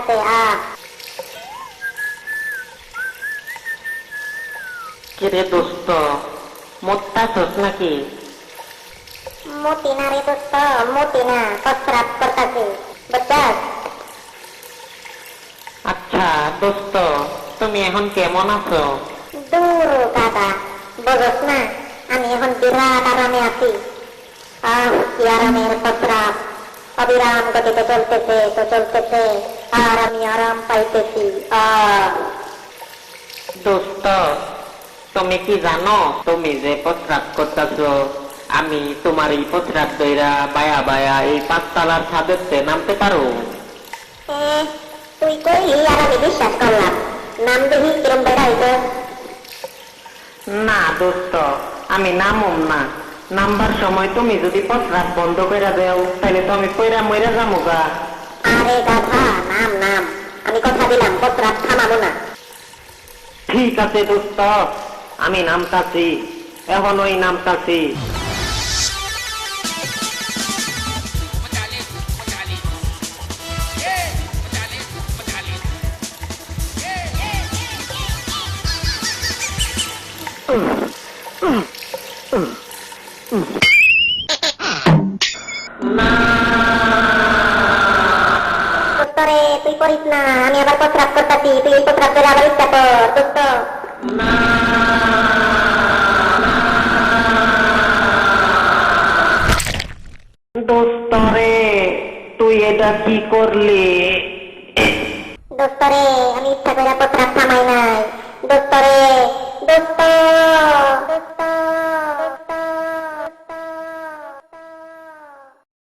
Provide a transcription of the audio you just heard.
আছে কিরে দোস্ত, মোত্তাছস নাকি? মোটি না রে দোস্ত, মোটি না, প্রস্রাব করতাছি, বুঝছস? আচ্ছা দোস্ত, তুমি এখন কেমন আছো? দূর দাদা, বুঝস না, আমি এখন বিরাট আরামে আছি। কি আরামের প্রস্রাব, অবিরাম গতিতে চলতেছে, আর আমি আরাম পাইতেছি। দোস্ত, তুমি কি জানো, তুমি যে প্রস্রাব করতেছো, আমি তোমার এই প্রস্রাব দইরা বায়া বায়া এই 5 তলার ছাদেতে নামতে পারো? তুই কইলি আর আমি বিশ্বাস করলাম। নাম দেখি কিরম বেড়াইতো। না দোস্ত, আমি নামুম না। নামবার সময় তুমি যদি প্রস্রাব বন্ধ করে দেও, তাহলে তো আমি পয়রা মইরা যামু গা। আরে গাধা, নাম, আমি কথা দিলাম প্রস্রাব থামাবো না। ঠিক আছে দোস্ত, আমি নামতাছি, এখনই নামতাছি। দোস্তরে তুই করিস না, আমি আবার প্রস্রাব করতাছি, তুই এই প্রস্রাব করে আবার ইচ্ছা কর দোস্ত। দোস্ত রে, তুই এটা কি করলি? দোস্তরে আমি ইচ্ছা করে প্রস্রাব থামাই নাই। দোস্তরে